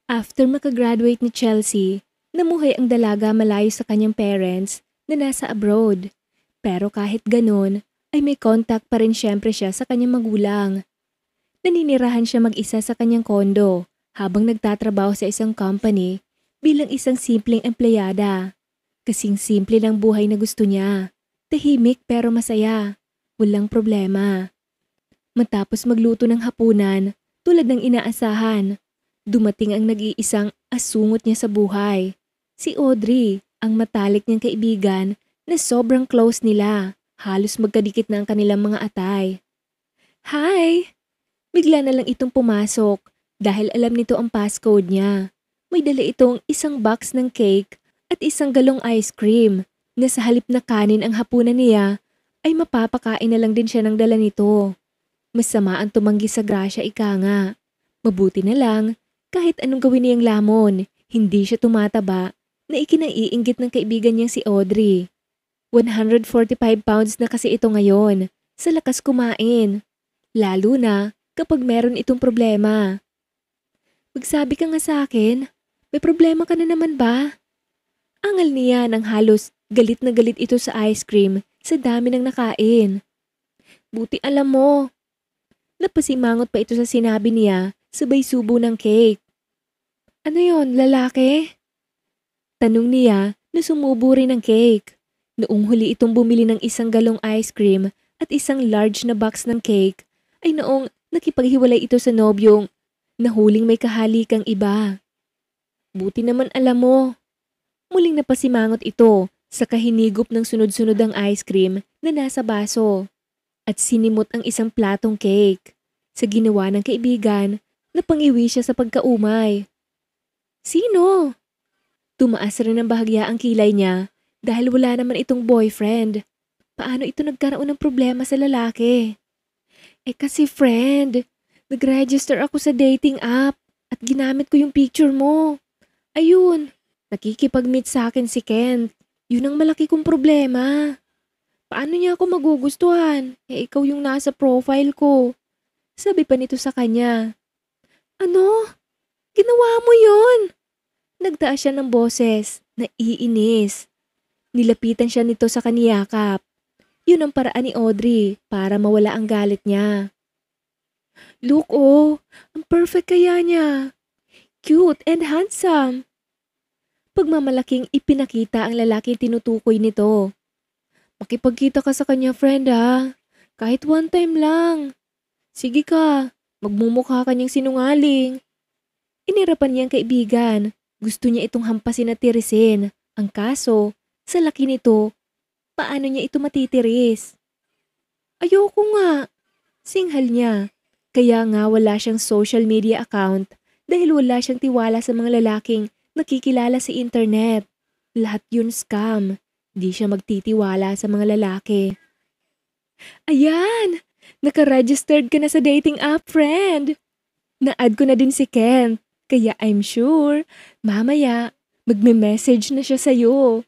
After makagraduate ni Chelsea, namuhay ang dalaga malayo sa kanyang parents na nasa abroad. Pero kahit ganon, ay may contact pa rin syempre siya sa kanyang magulang. Naninirahan siya mag-isa sa kanyang kondo habang nagtatrabaho sa isang company bilang isang simpleng empleyada. Kasing simple ng buhay na gusto niya. Tahimik pero masaya. Walang problema. Matapos magluto ng hapunan, tulad ng inaasahan, dumating ang nag-iisang asungot niya sa buhay. Si Audrey, ang matalik niyang kaibigan na sobrang close nila. Halos magkadikit na ang kanilang mga atay. Hi! Bigla na lang itong pumasok dahil alam nito ang passcode niya. May dala itong isang box ng cake at isang galong ice cream na sa halip na kanin ang hapunan niya ay mapapakain na lang din siya ng dala nito. Masama ang tumanggi sa grasya ika nga. Mabuti na lang, kahit anong gawin niyang lamon, hindi siya tumataba na ikinaiinggit ng kaibigan niyang si Audrey. 145 pounds na kasi ito ngayon, sa lakas kumain. Lalo na kapag meron itong problema. Magsabi ka nga sa akin, may problema ka na naman ba? Angal niya nang halos galit na galit ito sa ice cream sa dami ng nakain. Buti alam mo. Napasimangot pa ito sa sinabi niya, sabay subo ng cake. Ano yon, lalaki? Tanong niya na sumubo rin ng cake. Noong huli itong bumili ng isang galong ice cream at isang large na box ng cake, ay noong nakipaghiwalay ito sa nobyong nahuling may kahalikang iba. Buti naman alam mo. Muling napasimangot ito sa kahinigop ng sunod-sunod ang ice cream na nasa baso. At sinimot ang isang platong cake. Sa ginawa ng kaibigan, napangiwi siya sa pagkaumay. Sino? Tumaas rin ang bahagya ang kilay niya dahil wala naman itong boyfriend. Paano ito nagkaroon ng problema sa lalaki? Kasi friend, nag-register ako sa dating app at ginamit ko yung picture mo. Ayun, nakikipag-meet sa akin si Kent. Yun ang malaki kong problema. Paano niya ako magugustuhan? Ikaw yung nasa profile ko. Sabi pa nito sa kanya. Ano? Ginawa mo yun? Nagtaas siya ng boses, naiinis. Nilapitan siya nito sa kaniyakap. Yun ang paraan ni Audrey para mawala ang galit niya. Look ang perfect kaya niya. Cute and handsome. Pagmamalaking ipinakita ang lalaki tinutukoy nito. Makipagkita ka sa kanya, friend ha. Kahit one time lang. Sige ka, magmumukha ka niyang sinungaling. Inirapan niyang kaibigan. Gusto niya itong hampasin at tirisin. Ang kaso, sa laki nito, paano niya ito matitiris? Ayoko nga. Singhal niya. Kaya nga wala siyang social media account dahil wala siyang tiwala sa mga lalaking nakikilala sa internet. Lahat yun scam. Di siya magtitiwala sa mga lalaki. Ayan! Naka-registered ka na sa dating app, friend. Na-add ko na din si Kent. Kaya I'm sure, mamaya, magme-message na siya sa'yo.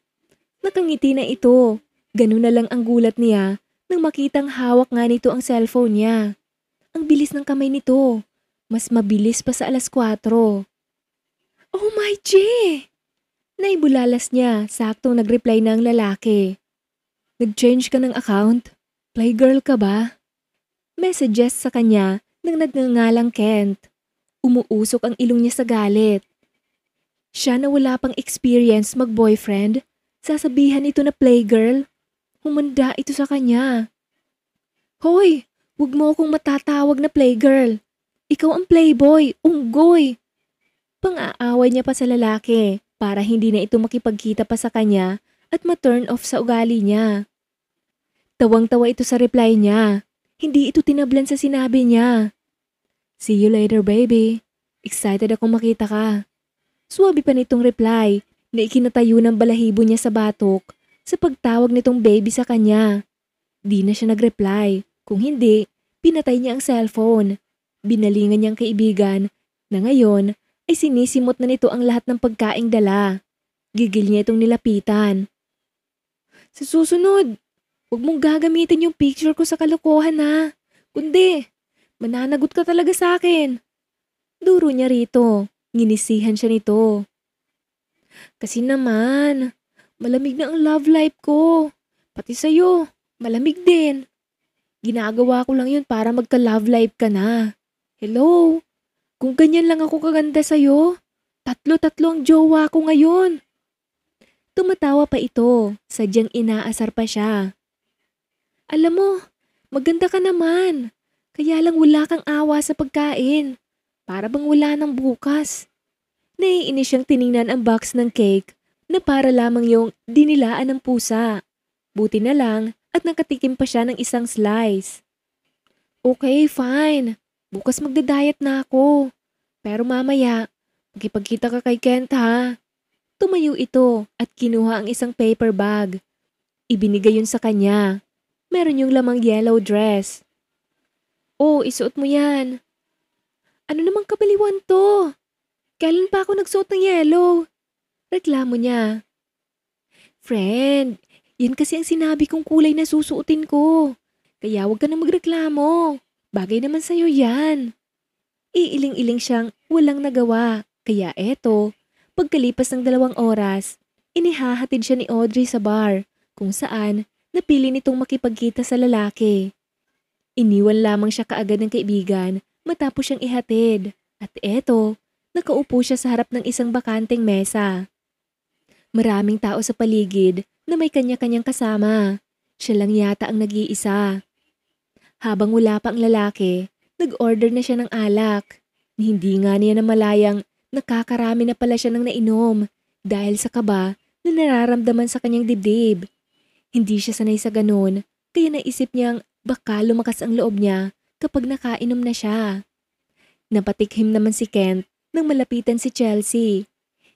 Nakangiti na ito. Ganun na lang ang gulat niya nang makitang hawak nga nito ang cellphone niya. Ang bilis ng kamay nito. Mas mabilis pa sa 4:00. Oh my G! Naibulalas niya, saktong nag-reply na ang lalaki. Nag-change ka ng account? Playgirl ka ba? Messages sa kanya nang nagngangalang Kent. Umuusok ang ilong niya sa galit. Siya na wala pang experience mag-boyfriend, sasabihan ito na playgirl. Humanda ito sa kanya. Hoy, wag mo akong matatawag na playgirl. Ikaw ang playboy, unggoy. Pang-aaway niya pa sa lalaki para hindi na ito makipagkita pa sa kanya at ma-turn off sa ugali niya. Tawang-tawa ito sa reply niya. Hindi ito tinablan sa sinabi niya. See you later, baby. Excited akong makita ka. Suwabe pa nitong reply na ikinatayo ng balahibo niya sa batok sa pagtawag nitong baby sa kanya. Di na siya nag-reply. Kung hindi, pinatay niya ang cellphone. Binalingan niyang kaibigan na ngayon ay sinisimot na nito ang lahat ng pagkaing dala. Gigil niya itong nilapitan. Sa susunod, huwag mong gagamitin yung picture ko sa kalokohan ha. Kundi, mananagot ka talaga sa akin. Duro niya rito. Nginisihan siya nito. Kasi naman, malamig na ang love life ko. Pati sa'yo, malamig din. Ginagawa ko lang yun para magka-love life ka na. Hello? Kung ganyan lang ako kaganda sa'yo, tatlo-tatlo ang jowa ko ngayon. Tumatawa pa ito, sadyang inaasar pa siya. Alam mo, maganda ka naman. Kaya lang wala kang awa sa pagkain. Para bang wala ng bukas. Naiinis siyang tiningnan ang box ng cake na para lamang yung dinilaan ng pusa. Buti na lang at nakatikim pa siya ng isang slice. Okay, fine. Bukas magda-diet na ako. Pero mamaya, magkipagkita ka kay Kent ha. Tumayo ito at kinuha ang isang paper bag. Ibinigay yun sa kanya. Meron yung lamang yellow dress. Oh, isuot mo yan. Ano namang kabaliwan to? Kailan pa ako nagsuot ng yellow? Reklamo niya. Friend, yan kasi ang sinabi kong kulay na susuotin ko. Kaya huwag ka na magreklamo. Bagay naman sa'yo yan. Iiling-iling siyang walang nagawa. Kaya eto, pagkalipas ng 2 oras, inihahatid siya ni Audrey sa bar kung saan napili nitong makipagkita sa lalaki. Iniwan lamang siya kaagad ng kaibigan matapos siyang ihatid. At eto, nakaupo siya sa harap ng isang bakanteng mesa. Maraming tao sa paligid na may kanya-kanyang kasama. Siya lang yata ang nag-iisa. Habang wala pa ang lalaki, nag-order na siya ng alak. Hindi nga niya namalayang nakakarami na pala siya ng nainom dahil sa kaba na nararamdaman sa kanyang dibdib. Hindi siya sanay sa ganun, kaya naisip niyang baka lumakas ang loob niya kapag nakainom na siya. Napatikhim naman si Kent nang malapitan si Chelsea.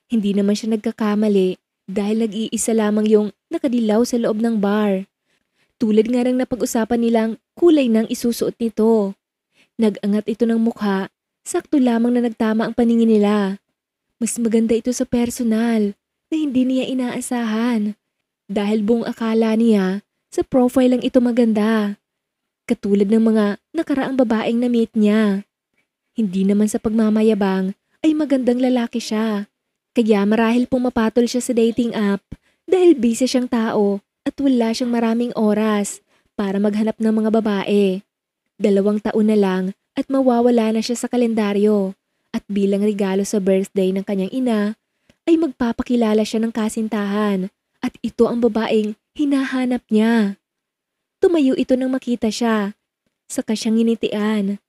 Hindi naman siya nagkakamali dahil nag-iisa lamang yung nakadilaw sa loob ng bar. Tulad nga ng napag-usapan nilang kulay ng isusuot nito. Nag-angat ito ng mukha, sakto lamang na nagtama ang paningin nila. Mas maganda ito sa personal na hindi niya inaasahan. Dahil buong akala niya sa profile lang ito maganda. Katulad ng mga nakaraang babaeng na-meet niya. Hindi naman sa pagmamayabang ay magandang lalaki siya. Kaya marahil pumapatol siya sa dating app dahil busy siyang tao at wala siyang maraming oras para maghanap ng mga babae. 2 taon na lang at mawawala na siya sa kalendaryo at bilang regalo sa birthday ng kanyang ina ay magpapakilala siya ng kasintahan at ito ang babaeng hinahanap niya. Tumayo ito nang makita siya. Saka siyang nginitian.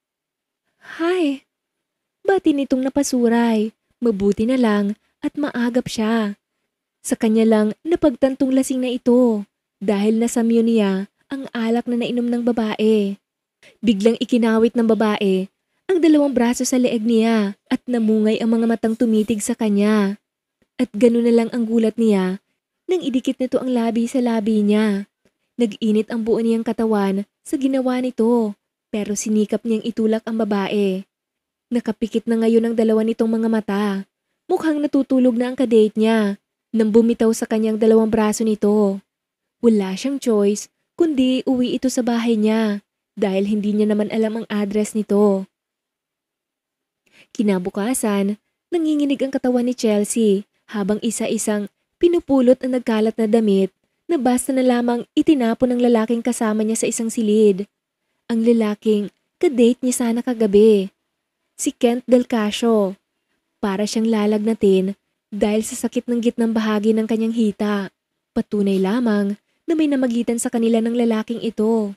Hi! Bati nitong napasuray. Mabuti na lang at maagap siya. Sa kanya lang napagtantong lasing na ito dahil nasamyo niya ang alak na nainom ng babae. Biglang ikinawit ng babae ang 2 braso sa leeg niya at namungay ang mga matang tumitig sa kanya. At gano'n na lang ang gulat niya nang idikit nito ang labi sa labi niya. Nag-init ang buo niyang katawan sa ginawa nito pero sinikap niyang itulak ang babae. Nakapikit na ngayon ang 2 nitong mga mata. Mukhang natutulog na ang kadate niya nang bumitaw sa kanyang 2 braso nito. Wala siyang choice kundi uwi ito sa bahay niya dahil hindi niya naman alam ang address nito. Kinabukasan, nanginginig ang katawan ni Chelsea habang isa-isang pinupulot ang nagkalat na damit na basta na lamang itinapon ng lalaking kasama niya sa isang silid. Ang lalaking kadate niya sana kagabi. Si Kent Del Casio. Para siyang lalagnatin dahil sa sakit ng gitnang bahagi ng kanyang hita. Patunay lamang na may namagitan sa kanila ng lalaking ito.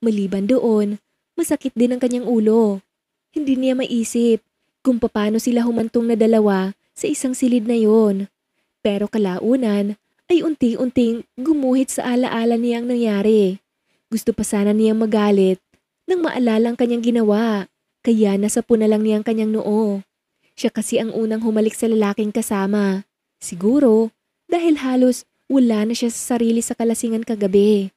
Maliban doon, masakit din ang kanyang ulo. Hindi niya maisip kung paano sila humantong na 2 sa isang silid na yon. Pero kalaunan ay unti-unting gumuhit sa alaala niyang nangyari. Gusto pa sana niyang magalit nang maalala ang kanyang ginawa. Kaya nasapo na lang niyang kanyang noo. Siya kasi ang unang humalik sa lalaking kasama. Siguro dahil halos wala na siya sa sarili sa kalasingan kagabi.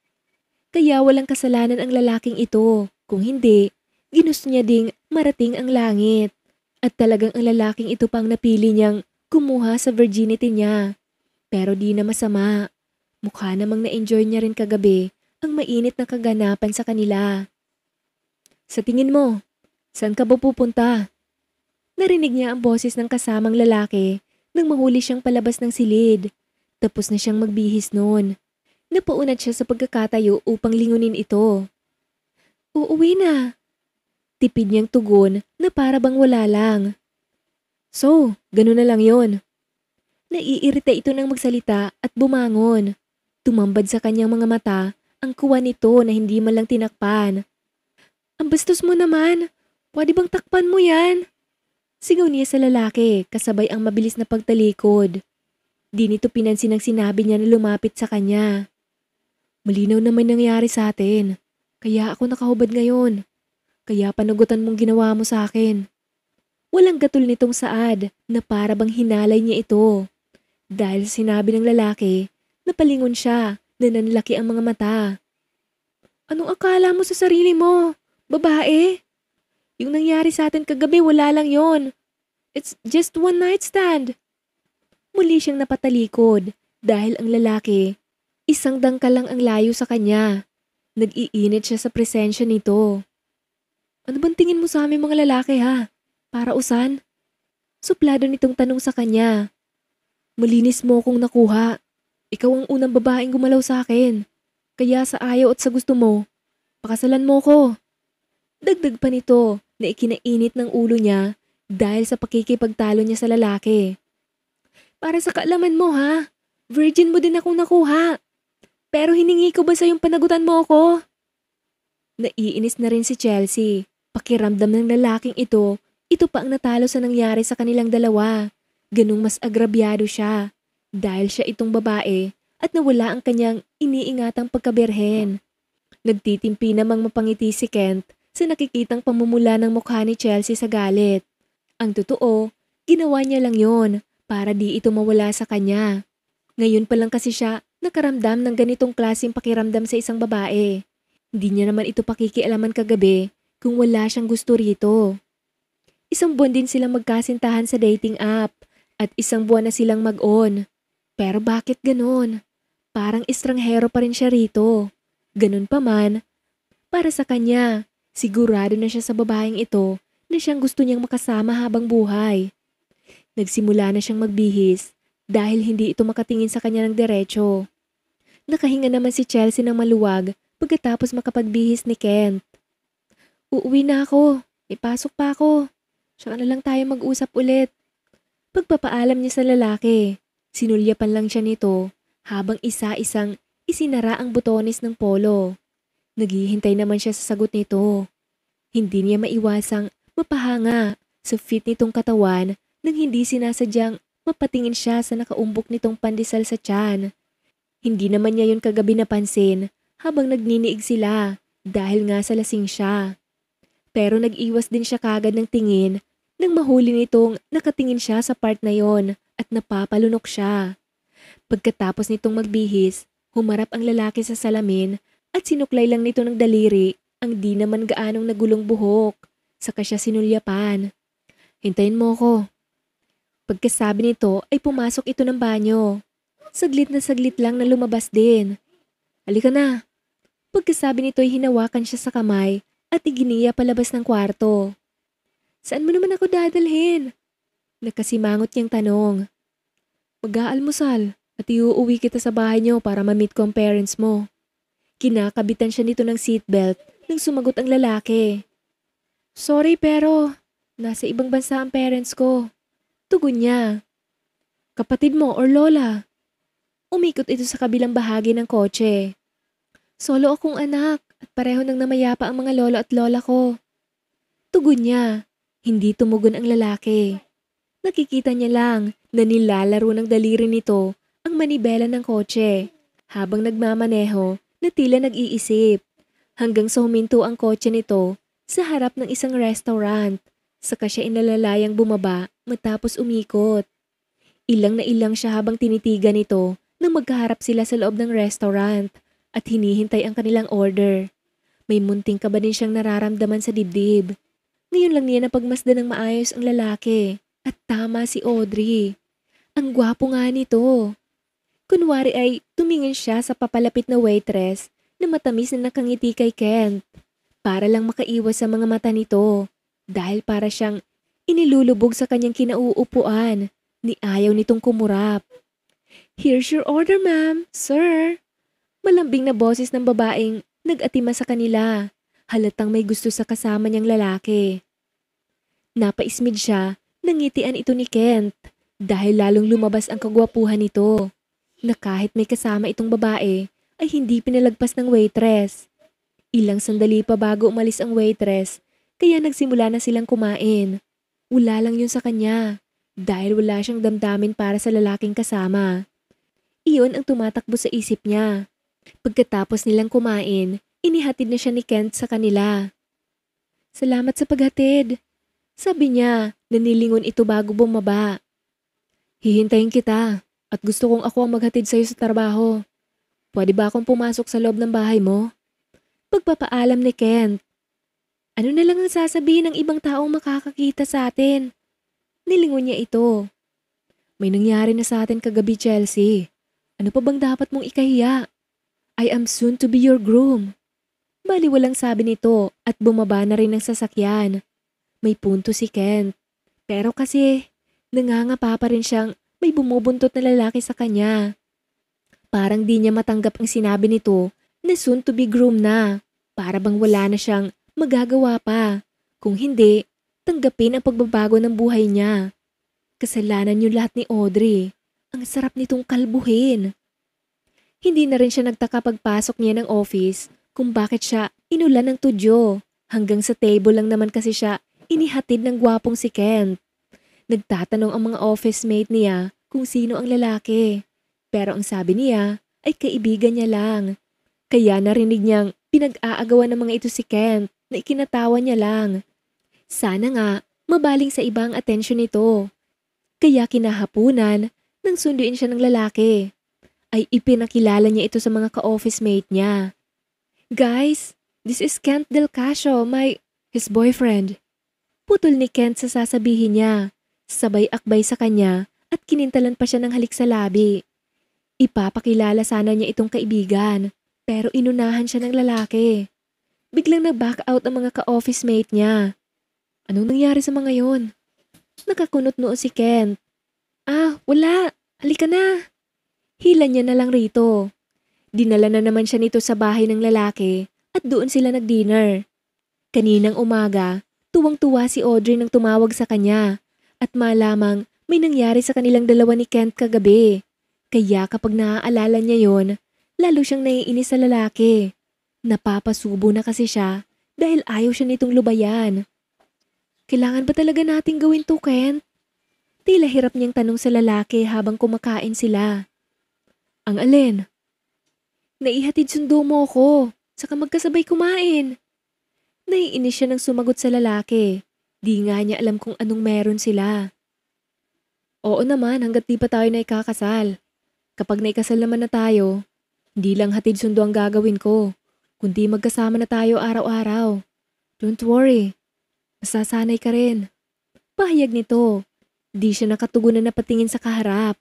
Kaya walang kasalanan ang lalaking ito. Kung hindi, ginusto niya ding marating ang langit. At talagang ang lalaking ito pang napili niyang kumuha sa virginity niya. Pero di na masama. Mukha namang na-enjoy niya rin kagabi ang mainit na kaganapan sa kanila. Sa tingin mo, saan ka ba pupunta? Narinig niya ang boses ng kasamang lalaki nang mahuli siyang palabas ng silid. Tapos na siyang magbihis noon. Napaunat siya sa pagkakatayo upang lingunin ito. Uuwi na. Tipid niyang tugon na para bang wala lang. So, ganun na lang yon. Naiirita ito nang magsalita at bumangon. Tumambad sa kanyang mga mata ang kuwan nito na hindi man lang tinakpan. Ang bastos mo naman. Pwede bang takpan mo yan? Sigaw niya sa lalaki kasabay ang mabilis na pagtalikod. Di nito pinansin ang sinabi niya na lumapit sa kanya. Malinaw naman nangyari sa atin. Kaya ako nakahubad ngayon. Kaya panagutan mong ginawa mo sa akin. Walang gatol nitong saad na para bang hinalay niya ito. Dahil sinabi ng lalaki, napalingon siya na nanlaki ang mga mata. Anong akala mo sa sarili mo? Babae? Yung nangyari sa atin kagabi wala lang yon. It's just one night stand. Muli siyang napatalikod dahil ang lalaki, isang dangkal lang ang layo sa kanya. Nag-iinit siya sa presensya nito. Ano bang tingin mo sa aming mga lalaki ha? Para usan? Suplado nitong tanong sa kanya. Malinis mo kung nakuha. Ikaw ang unang babaeng gumalaw sa akin. Kaya sa ayaw at sa gusto mo, pakasalan mo ko. Dagdag pa nito na ikinainit ng ulo niya dahil sa pakikipagtalo niya sa lalaki. Para sa kaalaman mo ha, virgin mo din akong nakuha. Pero hiningi ko ba sa yung panagutan mo ako? Naiinis na rin si Chelsea. Pakiramdam ng lalaking ito pa ang natalo sa nangyari sa kanilang dalawa. Ganung mas agrabyado siya dahil siya itong babae at nawala ang kanyang iniingatang pagkaberhen. Nagtitimpi namang mapangiti si Kent sa nakikitang pamumula ng mukha ni Chelsea sa galit. Ang totoo, ginawa niya lang yon para di ito mawala sa kanya. Ngayon pa lang kasi siya nakaramdam ng ganitong klaseng pakiramdam sa isang babae. Hindi niya naman ito pakikialaman kagabi kung wala siyang gusto rito. Isang buwan din silang magkasintahan sa dating app at isang buwan na silang mag-on. Pero bakit ganon? Parang estranghero pa rin siya rito. Ganon pa man, para sa kanya, sigurado na siya sa babaeng ito na siyang gusto niyang makasama habang buhay. Nagsimula na siyang magbihis dahil hindi ito makatingin sa kanya ng diretso. Nakahinga naman si Chelsea ng maluwag pagkatapos makapagbihis ni Kent. Uuwi na ako. Ipasok pa ako. Tsaka na lang tayo mag-usap ulit. Pagpapaalam niya sa lalaki, sinulyapan lang siya nito habang isa-isang isinara ang butones ng polo. Naghihintay naman siya sa sagot nito. Hindi niya maiwasang mapahanga sa fit nitong katawan nang hindi sinasadyang mapatingin siya sa nakaumbok nitong pandesal sa tiyan. Hindi naman niya yun kagabi napansin habang nagniniig sila dahil nga sa lasing siya. Pero nag-iwas din siya kagad ng tingin nang mahuli nitong nakatingin siya sa part na yon at napapalunok siya. Pagkatapos nitong magbihis, humarap ang lalaki sa salamin at sinuklay lang nito ng daliri ang di naman gaanong nagulong buhok. Saka siya sinulyapan. Hintayin mo ko. Pagkasabi nito ay pumasok ito ng banyo. Saglit na saglit lang na lumabas din. Halika na. Pagkasabi nito ay hinawakan siya sa kamay at iginiya palabas ng kwarto. Saan mo naman ako dadalhin? Nakasimangot niyang tanong. Mag-aalmusal at iuuwi kita sa bahay niyo para ma-meet ko ang parents mo. Kinakabitan siya nito ng seatbelt nang sumagot ang lalaki. Sorry pero nasa ibang bansa ang parents ko. Tugon niya. Kapatid mo or lola? Umikot ito sa kabilang bahagi ng kotse. Solo akong anak at pareho nang namayapa ang mga lolo at lola ko. Tugon niya. Hindi tumugon ang lalaki. Nakikita niya lang na nilalaro ng daliri nito ang manibela ng kotse habang nagmamaneho na tila nag-iisip hanggang sa huminto ang kotse nito sa harap ng isang restaurant. Saka siya inalalayang bumaba matapos umikot. Ilang na ilang siya habang tinitigan nito nang magkaharap sila sa loob ng restaurant at hinihintay ang kanilang order. May munting kaba din siyang nararamdaman sa dibdib. Ngayon lang niya napagmasdan ng maayos ang lalaki at tama si Audrey. Ang gwapo nga nito. Kunwari ay tumingin siya sa papalapit na waitress na matamis na nakangiti kay Kent para lang makaiwas sa mga mata nito dahil para siyang Inilulubog sa kanyang kinauupuan, ni ayaw nitong kumurap. "Here's your order, ma'am, sir." Malambing na boses ng babaeng nag-atima sa kanila. Halatang may gusto sa kasama niyang lalaki. Napaismid siya, nangitian ito ni Kent dahil lalong lumabas ang kagwapuhan nito na kahit may kasama itong babae ay hindi pinalagpas ng waitress. Ilang sandali pa bago umalis ang waitress kaya nagsimula na silang kumain. Wala lang yun sa kanya dahil wala siyang damdamin para sa lalaking kasama. Iyon ang tumatakbo sa isip niya. Pagkatapos nilang kumain, inihatid na siya ni Kent sa kanila. "Salamat sa paghatid," sabi niya, nanilingon ito bago bumaba. "Hihintayin kita at gusto kong ako ang maghatid sa'yo sa trabaho. Pwede ba akong pumasok sa loob ng bahay mo?" Pagpapaalam ni Kent. "Ano na lang ang sasabihin ng ibang taong makakakita sa atin?" Nilingon niya ito. "May nangyari na sa atin kagabi, Chelsea. Ano pa bang dapat mong ikahiya? I am soon to be your groom." Baliwalang sabi nito at bumaba na rin ng sasakyan. May punto si Kent. Pero kasi nangangapa pa rin siyang may bumubuntot na lalaki sa kanya. Parang di niya matanggap ang sinabi nito na soon to be groom na. Para bang wala na siyang magagawa pa. Kung hindi, tanggapin ang pagbabago ng buhay niya. Kasalanan niyo lahat ni Audrey. Ang sarap nitong kalbuhin. Hindi na rin siya nagtaka pagpasok niya ng office kung bakit siya inulan ng tudyo. Hanggang sa table lang naman kasi siya inihatid ng gwapong si Kent. Nagtatanong ang mga office mate niya kung sino ang lalaki. Pero ang sabi niya ay kaibigan niya lang. Kaya narinig niyang pinag-aagawan ng mga ito si Kent na ikinatawa niya lang. Sana nga mabaling sa ibang atensyon nito. Kaya kinahapunan nang sunduin siya ng lalaki ay ipinakilala niya ito sa mga ka-office mate niya. "Guys, this is Kent Del Casio, his boyfriend." Putol ni Kent sa sasabihin niya. Sabay akbay sa kanya at kinintalan pa siya ng halik sa labi. Ipapakilala sana niya itong kaibigan pero inunahan siya ng lalaki. Biglang nag-back out ang mga ka-office mate niya. Anong nangyari sa mga yon? Nakakunot noo si Kent. Wala. Halika na." Hila niya na lang rito. Dinala na naman siya nito sa bahay ng lalaki at doon sila nag-dinner. Kaninang umaga, tuwang-tuwa si Audrey nang tumawag sa kanya at malamang may nangyari sa kanilang dalawa ni Kent kagabi. Kaya kapag naaalala niya yon, lalo siyang naiinis sa lalaki. Napapasubo na kasi siya dahil ayaw siya nitong lubayan. "Kailangan ba talaga nating gawin to, Kent?" Tila hirap niyang tanong sa lalaki habang kumakain sila. "Ang alin?" "Naihatid sundo mo ko, saka magkasabay kumain." Naiinis siya nang sumagot sa lalaki. Di nga niya alam kung anong meron sila. "Oo naman hanggat di pa tayo na ikakasal. Kapag naikasal naman na tayo, hindi lang hatid sundo ang gagawin ko, kundi magkasama na tayo araw-araw. Don't worry, masasanay ka rin." Pahayag nito. Di siya nakatugon na napatingin sa kaharap.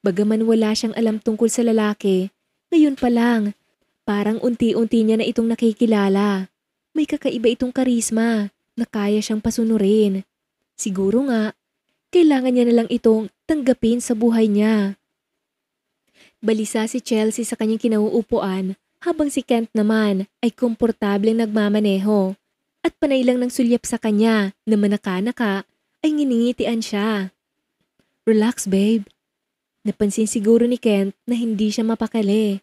Bagaman wala siyang alam tungkol sa lalaki, ngayon pa lang, parang unti-unti niya na itong nakikilala. May kakaiba itong karisma na kaya siyang pasunurin. Siguro nga, kailangan niya na lang itong tanggapin sa buhay niya. Balisa si Chelsea sa kanyang kinauupuan habang si Kent naman ay komportableng nagmamaneho. At panay lang ng sulyap sa kanya na manaka-naka ay nginingitian siya. "Relax babe." Napansin siguro ni Kent na hindi siya mapakali.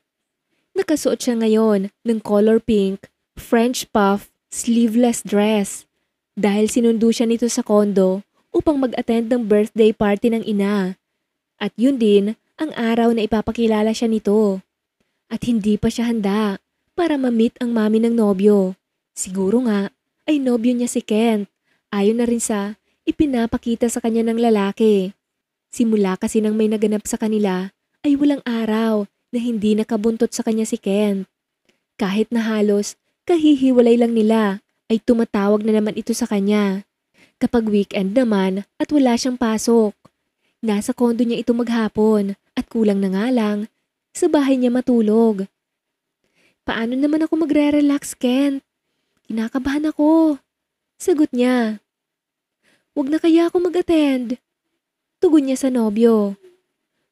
Nakasuot siya ngayon ng color pink, French puff, sleeveless dress. Dahil sinundo siya nito sa kondo upang mag-attend ng birthday party ng ina. At yun din ang araw na ipapakilala siya nito. At hindi pa siya handa para ma-meet ang mami ng nobyo. Siguro nga ay nobyo niya si Kent. Ayon na rin sa ipinapakita sa kanya ng lalaki. Simula kasi nang may naganap sa kanila ay walang araw na hindi nakabuntot sa kanya si Kent. Kahit na halos kahihiwalay lang nila ay tumatawag na naman ito sa kanya. Kapag weekend naman at wala siyang pasok. Nasa kondo niya ito maghapon at kulang na nga lang sa bahay niya matulog. "Paano naman ako magre-relax, Kent? Kinakabahan ako." Sagot niya. Wag na kaya ako mag-attend? Tugon niya sa nobyo.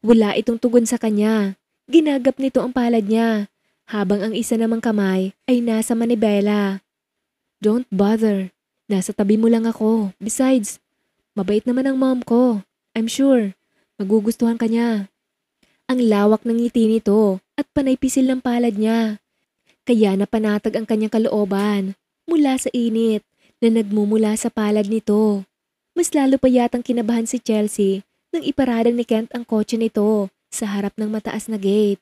Wala itong tugon sa kanya. Ginagap nito ang palad niya, habang ang isa namang kamay ay nasa manibela. Don't bother. Nasa tabi mo lang ako. Besides, mabait naman ang mom ko. I'm sure, magugustuhan ka niya. Ang lawak ng ngiti nito at panay pisil ng palad niya. Kaya napanatag ang kanyang kalooban mula sa init na nagmumula sa palad nito. Mas lalo pa yatang kinabahan si Chelsea nang iparadang ni Kent ang kotse nito sa harap ng mataas na gate.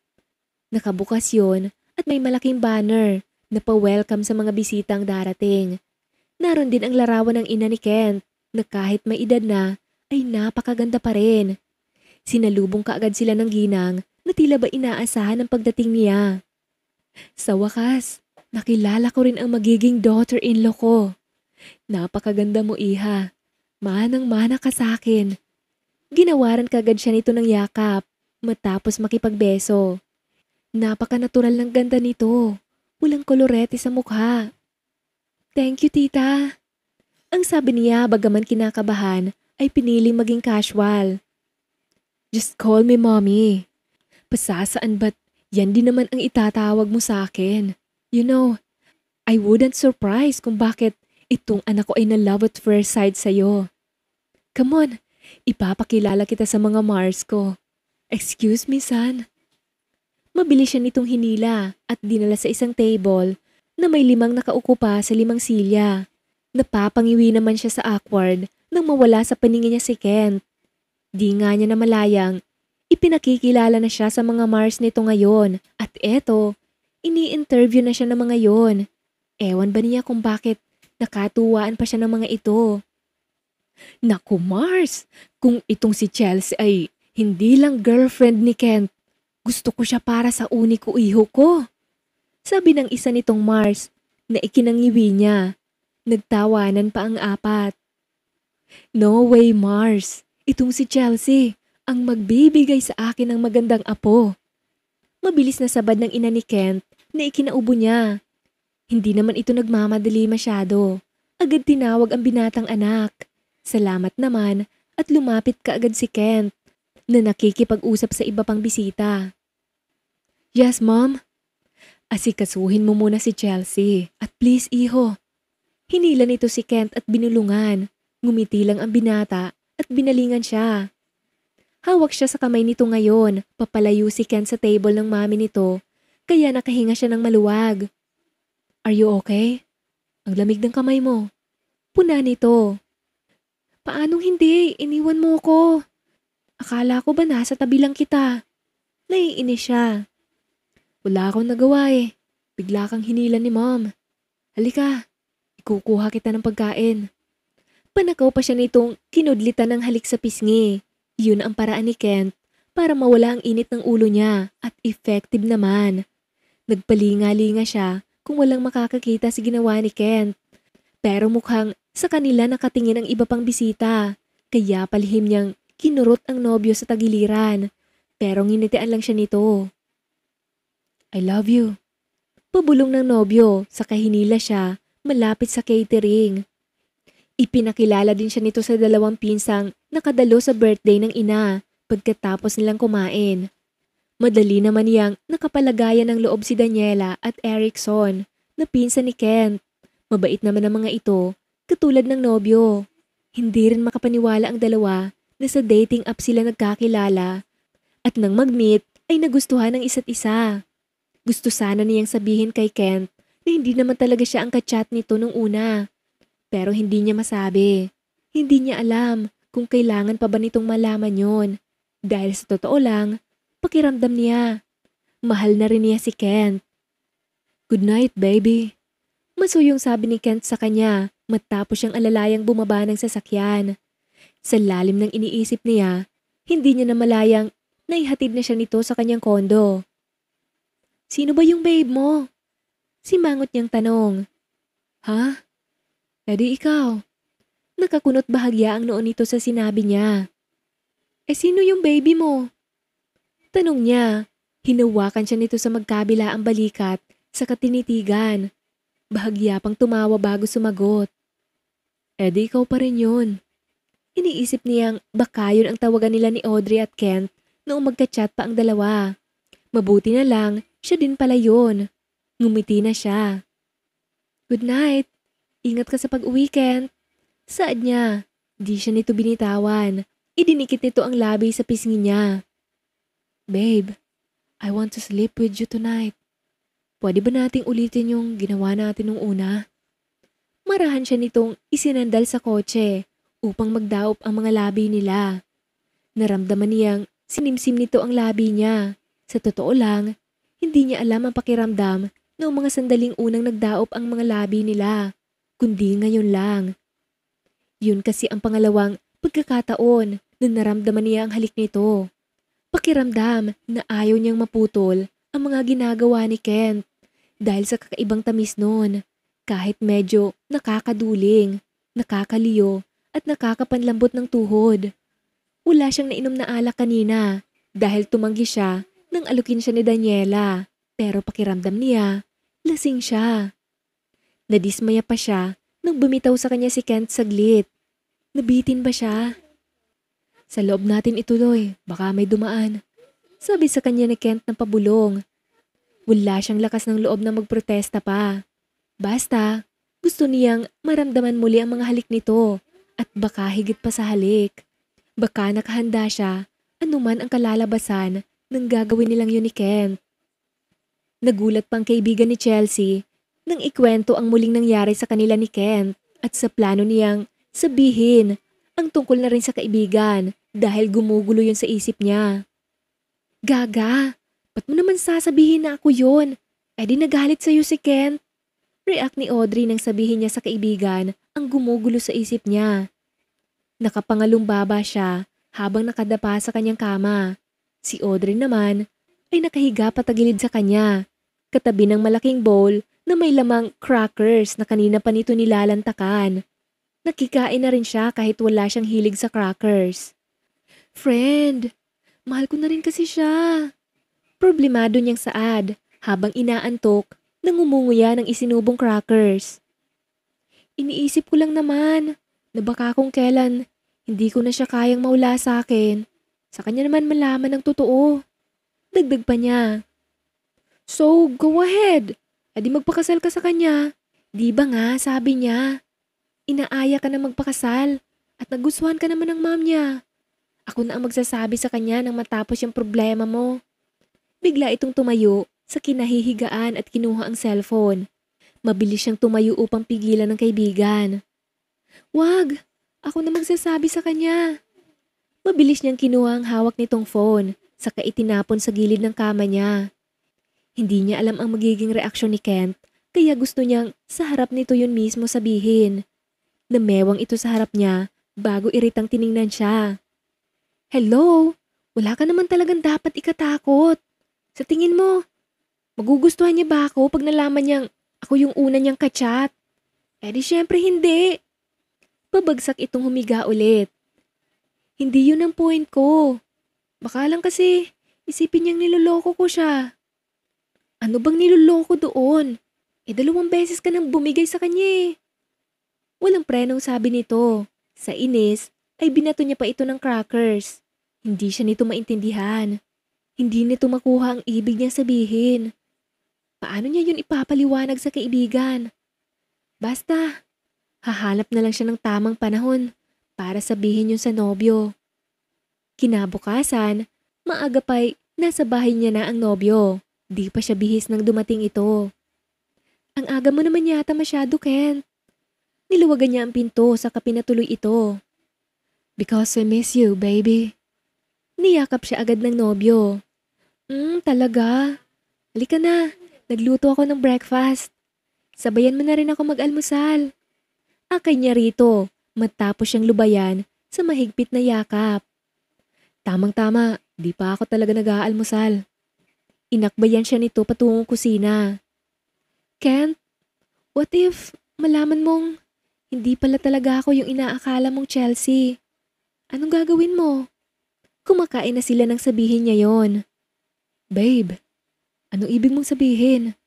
Nakabukas yun at may malaking banner na pa-welcome sa mga bisitang darating. Naroon din ang larawan ng ina ni Kent na kahit may edad na ay napakaganda pa rin. Sinalubong kaagad sila ng ginang na tila ba inaasahan ang pagdating niya. Sa wakas, nakilala ko rin ang magiging daughter-in-law ko. Napakaganda mo, iha. Manang-mana ka sa akin. Ginawaran kaagad siya nito ng yakap matapos makipagbeso. Napaka-natural ng ganda nito. Walang kolorete sa mukha. Thank you, tita. Ang sabi niya bagaman kinakabahan ay piniling maging casual. Just call me mommy. Pasasaan ba't yan din naman ang itatawag mo sa akin? You know, I wouldn't surprise kung bakit itong anak ko ay na-love at first sight sa'yo. Come on, ipapakilala kita sa mga Mars ko. Excuse me, son. Mabilis siya nitong hinila at dinala sa isang table na may 5 nakaupo pa sa 5 silya. Napapangiwi naman siya sa awkward nang mawala sa paningin niya si Kent. Di nga niya namalayang ipinakikilala na siya sa mga Mars nito ngayon at eto, ini-interview na siya ng mga yon. Ewan ba niya kung bakit nakatuwaan pa siya ng mga ito. Naku Mars, kung itong si Chelsea ay hindi lang girlfriend ni Kent, gusto ko siya para sa uniko iho ko. Sabi ng isa nitong Mars na ikinangiwi niya. Nagtawanan pa ang apat. No way Mars, itong si Chelsea ang magbibigay sa akin ng magandang apo. Mabilis na sabad ng ina ni Kent na ikinaubo niya. Hindi naman ito nagmamadali masyado. Agad tinawag ang binatang anak. Salamat naman at lumapit kaagad si Kent na nakikipag-usap sa iba pang bisita. Yes, mom. Asikasuhin mo muna si Chelsea at please iho. Hinila nito si Kent at binulungan. Ngumiti lang ang binata at binalingan siya. Hawak siya sa kamay nito ngayon. Papalayo si Kent sa table ng mami nito kaya nakahinga siya ng maluwag. Are you okay? Ang lamig ng kamay mo. Puna nito. Paanong hindi? Iniwan mo ko. Akala ko ba nasa tabi lang kita? Naiinis siya. Wala akong nagawa eh. Bigla kang hinila ni mom. Halika. Ikukuha kita ng pagkain. Panakaw pa siya nitong kinudlitan ng halik sa pisngi. Yun ang paraan ni Kent para mawala ang init ng ulo niya at effective naman. Nagpalinga-linga siya kung walang makakakita sa ginawa ni Kent. Pero mukhang sa kanila nakatingin ang iba pang bisita. Kaya palihim niyang kinurot ang nobyo sa tagiliran. Pero nginitian lang siya nito. I love you. Pabulong ng nobyo sa kahinila siya malapit sa catering. Ipinakilala din siya nito sa 2 pinsang nakadalo sa birthday ng ina pagkatapos nilang kumain. Madali naman niyang nakapalagayan ng loob si Daniela at Erickson na pinsan ni Kent. Mabait naman ang mga ito katulad ng nobyo. Hindi rin makapaniwala ang dalawa na sa dating app sila nagkakilala at nang mag-meet ay nagustuhan ng isa't isa. Gusto sana niyang sabihin kay Kent na hindi naman talaga siya ang kachat nito nung una. Pero hindi niya masabi. Hindi niya alam kung kailangan pa ba nitong malaman yon. Dahil sa totoo lang, pakiramdam niya. Mahal na rin niya si Kent. Good night, baby. Masuyong sabi ni Kent sa kanya matapos siyang alalayang bumaba ng sasakyan. Sa lalim ng iniisip niya, hindi niya namalayang naihatid na siya nito sa kanyang kondo. Sino ba yung babe mo? Simangot niyang tanong. Ha? Edi ikaw. Nakakunot bahagya ang noon nito sa sinabi niya. Sino yung baby mo? Tanong niya. Hinawakan siya nito sa magkabila ang balikat sa katinitigan. Bahagya pang tumawa bago sumagot. Edi ikaw pa rin yun. Iniisip niyang baka yun ang tawagan nila ni Audrey at Kent noong magka-chat pa ang dalawa. Mabuti na lang, siya din pala yun. Ngumiti na siya. Good night. Ingat ka sa pag-uwi, Kent. Saad niya. Di siya nito binitawan. Idinikit nito ang labi sa pisngi niya. Babe, I want to sleep with you tonight. Pwede ba nating ulitin yung ginawa natin nung una? Marahan siya nitong isinandal sa kotse upang magdaop ang mga labi nila. Naramdaman niyang sinimsim nito ang labi niya. Sa totoo lang, hindi niya alam ang pakiramdam noong mga sandaling unang nagdaop ang mga labi nila, kundi ngayon lang. Yun kasi ang pangalawang pagkakataon na naramdaman niya ang halik nito. Pakiramdam na ayaw niyang maputol ang mga ginagawa ni Kent dahil sa kakaibang tamis noon, kahit medyo nakakaduling, nakakaliyo at nakakapanlambot ng tuhod. Wala siyang nainom na alak kanina dahil tumanggi siya nang alukin siya ni Daniela, pero pakiramdam niya, lasing siya. Nadismaya pa siya nang bumitaw sa kanya si Kent saglit. Nabitin ba siya? Sa loob natin ituloy, baka may dumaan. Sabi sa kanya ni Kent ng pabulong. Wala siyang lakas ng loob na magprotesta pa. Basta, gusto niyang maramdaman muli ang mga halik nito at baka higit pa sa halik. Baka nakahanda siya anuman ang kalalabasan ng gagawin nilang yun ni Kent. Nagulat pang kaibigan ni Chelsea nang ikwento ang muling nangyari sa kanila ni Kent at sa plano niyang sabihin ang tungkol na rin sa kaibigan dahil gumugulo yun sa isip niya. Gaga, ba't mo naman sasabihin na ako yun? Eh di nagalit sa'yo si Kent. React ni Audrey nang sabihin niya sa kaibigan ang gumugulo sa isip niya. Nakapangalumbaba siya habang nakadapa sa kanyang kama. Si Audrey naman ay nakahiga patagilid sa kanya, katabi ng malaking bowl na may lamang crackers na kanina pa nito nilalantakan. Nakikain na rin siya kahit wala siyang hilig sa crackers. Friend, mahal ko na rin kasi siya. Problemado niyang saad habang inaantok nang umunguya ng isinubong crackers. Iniisip ko lang naman na baka kung kailan hindi ko na siya kayang maula sa akin, sa kanya naman malaman ng totoo. Dagdag pa niya. So, go ahead. Adi magpakasal ka sa kanya. Di ba nga, sabi niya. Inaaya ka na magpakasal at nagustuhan ka naman ng mom niya. Ako na ang magsasabi sa kanya nang matapos yung problema mo. Bigla itong tumayo sa kinahihigaan at kinuha ang cellphone. Mabilis siyang tumayo upang pigilan ng kaibigan. Wag! Ako na magsasabi sa kanya. Mabilis niyang kinuha ang hawak nitong phone, saka itinapon sa gilid ng kama niya. Hindi niya alam ang magiging reaksyon ni Kent, kaya gusto niyang sa harap nito yun mismo sabihin. Namewang ito sa harap niya bago iritang tiningnan siya. Hello? Wala ka naman talagang dapat ikatakot. Sa tingin mo, magugustuhan niya ba ako pag nalaman niyang ako yung una niyang kachat? Eh di syempre hindi. Pabagsak itong humiga ulit. Hindi yun ang point ko. Baka lang kasi isipin niyang niloloko ko siya. Ano bang niloloko doon? 2 beses ka nang bumigay sa kanya eh. Walang prenong sabi nito. Sa inis ay binato niya pa ito ng crackers. Hindi siya nito maintindihan. Hindi nito makuha ang ibig niyang sabihin. Paano niya yun ipapaliwanag sa kaibigan? Basta, hahanap na lang siya ng tamang panahon para sabihin yun sa nobyo. Kinabukasan, maaga pa'y nasa bahay niya na ang nobyo. Di pa siya bihis nang dumating ito. Ang aga mo naman yata masyado, Kent. Niluwagan niya ang pinto sa pinatuloy ito. Because I miss you, baby. Niyakap siya agad ng nobyo. Talaga? Halika na, nagluto ako ng breakfast. Sabayan mo na rin ako mag-almusal. Akay niya rito, matapos siyang lubayan sa mahigpit na yakap. Tamang-tama, di pa ako talaga nag-aalmusal. Inakbayan siya nito patungong kusina. Kent, what if malaman mong hindi pala talaga ako yung inaakala mong Chelsea? Anong gagawin mo? Kumakain na sila nang sabihin niya yon. Babe, anong ibig mong sabihin?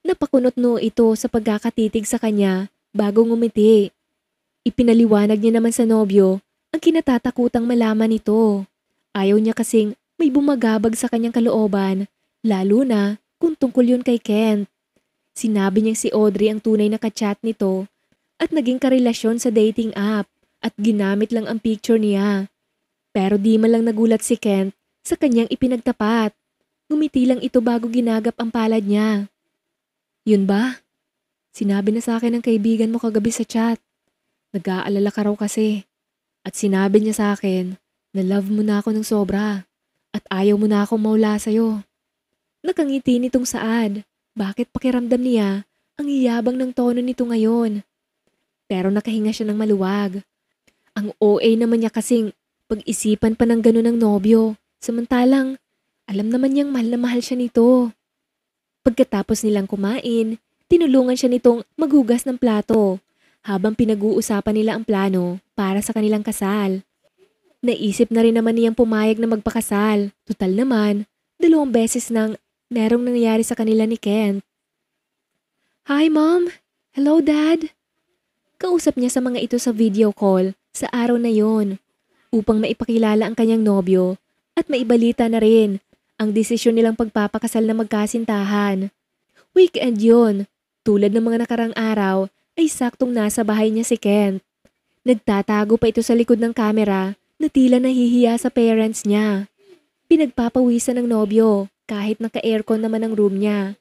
Napakunot no ito sa pagkakatitig sa kanya bago ngumiti. Ipinaliwanag niya naman sa nobyo ang kinatatakutang malaman nito. Ayaw niya kasing may bumagabag sa kanyang kalooban, lalo na kung tungkol yun kay Kent. Sinabi niyang si Audrey ang tunay na kachat nito at naging karelasyon sa dating app at ginamit lang ang picture niya. Pero di man lang nagulat si Kent sa kanyang ipinagtapat. Ngumiti lang ito bago ginagap ang palad niya. Yun ba? Sinabi na sa akin ng kaibigan mo kagabi sa chat. Nag-aalala ka raw kasi. At sinabi niya sa akin na love mo na ako ng sobra at ayaw mo na akong mawala sa'yo. Nakangiti nitong Saad. Bakit pakiramdam niya ang iyabang ng tono nito ngayon? Pero nakahinga siya ng maluwag. Ang OA naman niya kasing pag-isipan pa ng ganun ng nobyo. Samantalang alam naman niyang mahal na mahal siya nito. Pagkatapos nilang kumain, tinulungan siya nitong maghugas ng plato habang pinag-uusapan nila ang plano para sa kanilang kasal. Naisip na rin naman niyang pumayag na magpakasal. Tutal naman, 2 beses nang merong nangyari sa kanila ni Kent. Hi Mom! Hello Dad! Kausap niya sa mga ito sa video call sa araw na yon upang maipakilala ang kanyang nobyo at maibalita na rin ang desisyon nilang pagpapakasal na magkasintahan. Weekend yun. Tulad ng mga nakarang araw ay saktong nasa bahay niya si Kent. Nagtatago pa ito sa likod ng kamera na tila nahihiya sa parents niya. Pinagpapawisan ng nobyo kahit naka-aircon naman ang room niya.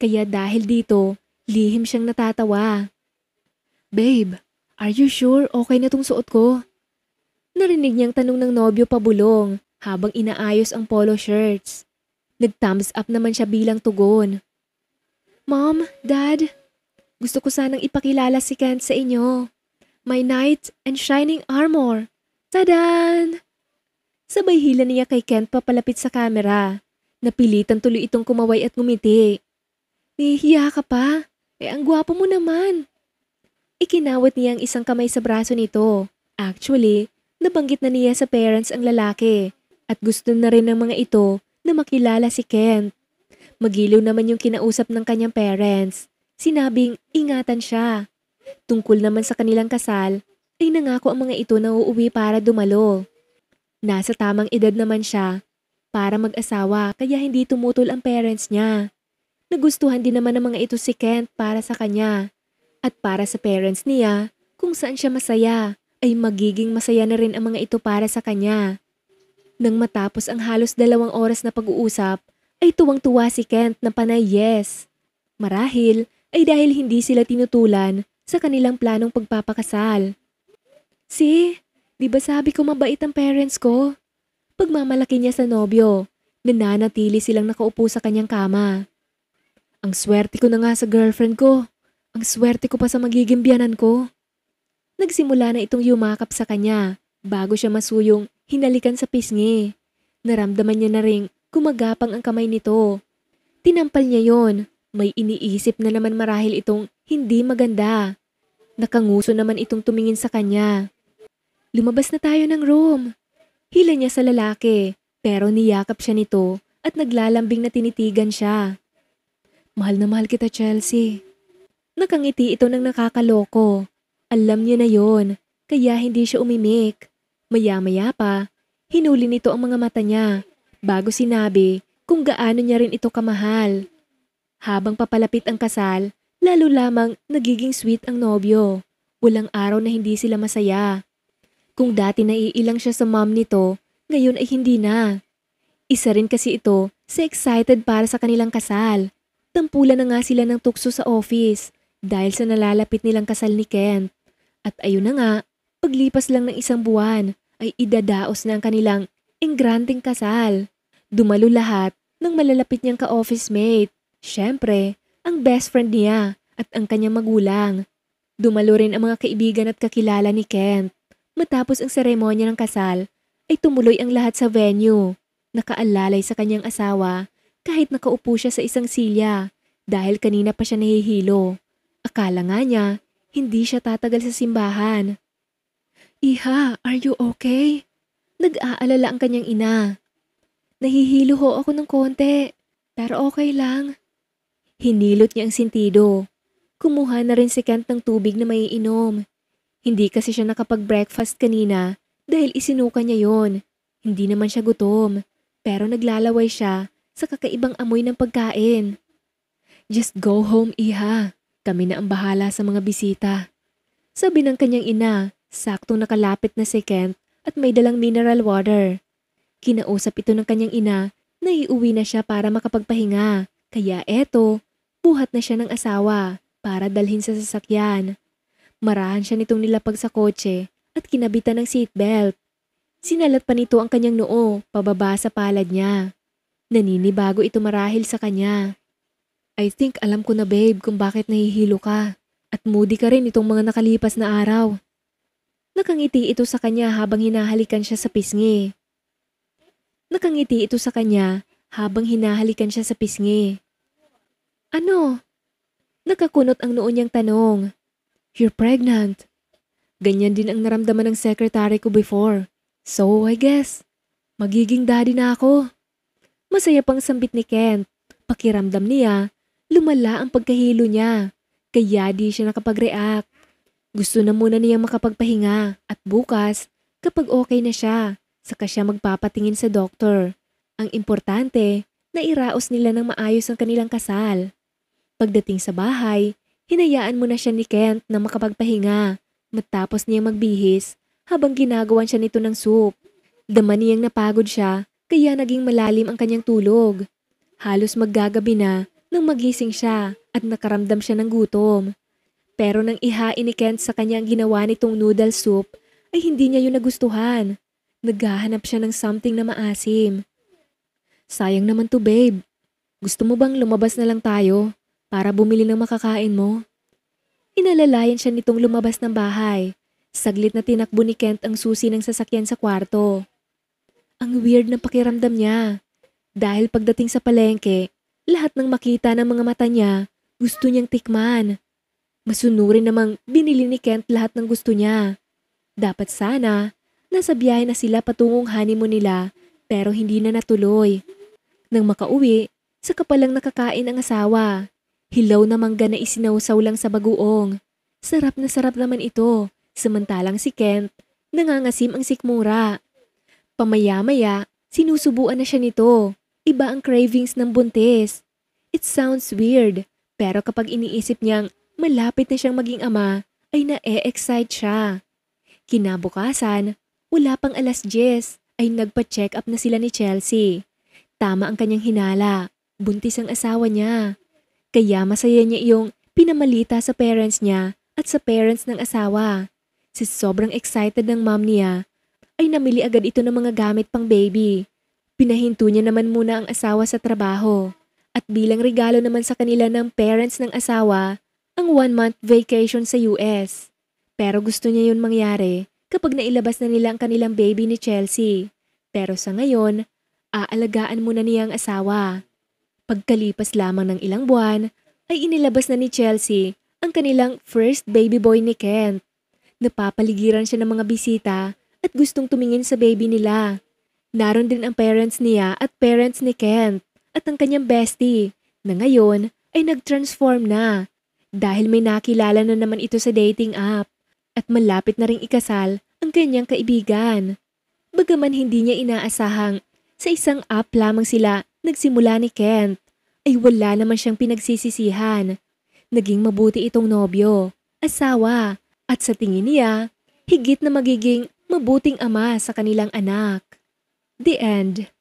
Kaya dahil dito, lihim siyang natatawa. Babe, are you sure okay na tong suot ko? Narinig niyang tanong ng nobyo pabulong habang inaayos ang polo shirts. Nag-thumbs up naman siya bilang tugon. Mom, Dad, gusto ko sanang ipakilala si Kent sa inyo. My knight and shining armor. Tadan! Sabay hila niya kay Kent papalapit sa kamera. Napilitan tuloy itong kumaway at ngumiti. Nahihiya ka pa? Ang gwapo mo naman. Ikinawat niya ang isang kamay sa braso nito. Actually, nabanggit na niya sa parents ang lalaki at gusto na rin ng mga ito na makilala si Kent. Magiliw naman yung kinausap ng kanyang parents. Sinabing ingatan siya. Tungkol naman sa kanilang kasal, ay nangako ang mga ito na uuwi para dumalo. Nasa tamang edad naman siya para mag-asawa kaya hindi tumutol ang parents niya. Nagustuhan din naman ng mga ito si Kent para sa kanya. At para sa parents niya, kung saan siya masaya, ay magiging masaya na rin ang mga ito para sa kanya. Nang matapos ang halos 2 oras na pag-uusap, ay tuwang-tuwa si Kent na panay yes. Marahil ay dahil hindi sila tinutulan sa kanilang planong pagpapakasal. Di ba sabi ko mabait ang parents ko? Pagmamalaki niya sa nobyo, nananatili silang nakaupo sa kanyang kama. Ang swerte ko na nga sa girlfriend ko. Ang swerte ko pa sa magiging biyanan ko. Nagsimula na itong yumakap sa kanya bago siya masuyong hinalikan sa pisngi. Naramdaman niya na ring gumagapang ang kamay nito. Tinampal niya yon. May iniisip na naman marahil itong hindi maganda. Nakanguso naman itong tumingin sa kanya. Lumabas na tayo ng room. Hila niya sa lalaki pero niyakap siya nito at naglalambing na tinitigan siya. Mahal na mahal kita, Chelsea. Nakangiti ito ng nakakaloko. Alam niya na yon, kaya hindi siya umimik. Maya-maya pa, hinuli nito ang mga mata niya bago sinabi kung gaano niya rin ito kamahal. Habang papalapit ang kasal, lalo lamang nagiging sweet ang nobyo. Walang araw na hindi sila masaya. Kung dati naiilang siya sa mom nito, ngayon ay hindi na. Isa rin kasi ito sa excited para sa kanilang kasal. Tampulan na nga sila ng tukso sa office dahil sa nalalapit nilang kasal ni Kent. At ayun na nga, paglipas lang ng 1 buwan ay idadaos na ang kanilang engranding kasal. Dumalo lahat ng malalapit niyang ka-office mate. Siyempre, ang best friend niya at ang kanyang magulang. Dumalo rin ang mga kaibigan at kakilala ni Kent. Matapos ang seremonya ng kasal, ay tumuloy ang lahat sa venue. Nakaalalay sa kanyang asawa kahit nakaupo siya sa isang silya dahil kanina pa siya nahihilo. Akala nga niya, hindi siya tatagal sa simbahan. Iha, are you okay? Nag-aalala ang kanyang ina. Nahihilo ho ako ng konti, pero okay lang. Hinilot niya ang sintido. Kumuha na rin si Kent ng tubig na maiinom. Hindi kasi siya nakapag-breakfast kanina dahil isinuka niya yon. Hindi naman siya gutom, pero naglalaway siya sa kakaibang amoy ng pagkain. Just go home, iha. Kami na ang bahala sa mga bisita. Sabi ng kanyang ina, saktong nakalapit na si Kent at may dalang mineral water. Kinausap ito ng kanyang ina na iuwi na siya para makapagpahinga. Kaya eto, buhat na siya ng asawa para dalhin sa sasakyan. Marahan siya nitong nilapag sa kotse at kinabitan ng seatbelt. Sinalat pa nito ang kanyang noo pababa sa palad niya. Naninibago ito marahil sa kanya. I think alam ko na babe kung bakit nahihilo ka at moody ka rin itong mga nakalipas na araw. Nakangiti ito sa kanya habang hinahalikan siya sa pisngi. Ano? Nakakunot ang noo niyang tanong. You're pregnant. Ganyan din ang naramdaman ng secretary ko before. So I guess, magiging daddy na ako. Masaya pang sambit ni Kent. Pakiramdam niya, lumala ang pagkahilo niya. Kaya di siya nakapag-react. Gusto na muna niyang makapagpahinga at bukas, kapag okay na siya, saka siya magpapatingin sa doktor. Ang importante, nairaos nila ng maayos ang kanilang kasal. Pagdating sa bahay, hinayaan muna siya ni Kent na makapagpahinga matapos niyang magbihis habang ginagawan siya nito ng soup. Dama niyang napagod siya kaya naging malalim ang kanyang tulog. Halos maggagabi na nang magising siya at nakaramdam siya ng gutom. Pero nang ihain ni Kent sa kanya ang ginawa nitong noodle soup ay hindi niya yun nagustuhan. Naghahanap siya ng something na maasim. Sayang naman to babe. Gusto mo bang lumabas na lang tayo para bumili ng makakain mo? Inalalayan siya nitong lumabas ng bahay. Saglit na tinakbo ni Kent ang susi ng sasakyan sa kwarto. Ang weird na pakiramdam niya. Dahil pagdating sa palengke, lahat ng makita ng mga mata niya, gusto niyang tikman. Masunurin namang binili ni Kent lahat ng gusto niya. Dapat sana, nasa biyahe na sila patungong honeymoon nila pero hindi na natuloy. Nang makauwi, saka palang nakakain ang asawa. Hilaw na mangga na isinawsaw lang sa bagoong. Sarap naman ito, samantalang si Kent, nangangasim ang sikmura. Pamaya-maya, sinusubuan na siya nito. Iba ang cravings ng buntis. It sounds weird, pero kapag iniisip niyang malapit na siyang maging ama, ay na-e-excite siya. Kinabukasan, wala pang 10:00, ay nagpa-check up na sila ni Chelsea. Tama ang kanyang hinala, buntis ang asawa niya. Kaya masaya niya iyong pinamalita sa parents niya at sa parents ng asawa. Si sobrang excited ng mom niya, ay namili agad ito ng mga gamit pang baby. Pinahinto niya naman muna ang asawa sa trabaho. At bilang regalo naman sa kanila ng parents ng asawa, ang 1-month vacation sa US. Pero gusto niya yun mangyari kapag nailabas na nila ang kanilang baby ni Chelsea. Pero sa ngayon, aalagaan muna niya ang asawa. Pagkalipas lamang ng ilang buwan, ay inilabas na ni Chelsea ang kanilang first baby boy ni Kent. Napapaligiran siya ng mga bisita at gustong tumingin sa baby nila. Naroon din ang parents niya at parents ni Kent at ang kanyang bestie na ngayon ay nag-transform na dahil may nakilala na naman ito sa dating app at malapit na ring ikasal ang kanyang kaibigan. Bagaman hindi niya inaasahang sa isang app lamang sila nagsimula ni Kent, ay wala naman siyang pinagsisisihan. Naging mabuti itong nobyo, asawa, at sa tingin niya, higit na magiging mabuting ama sa kanilang anak. The end.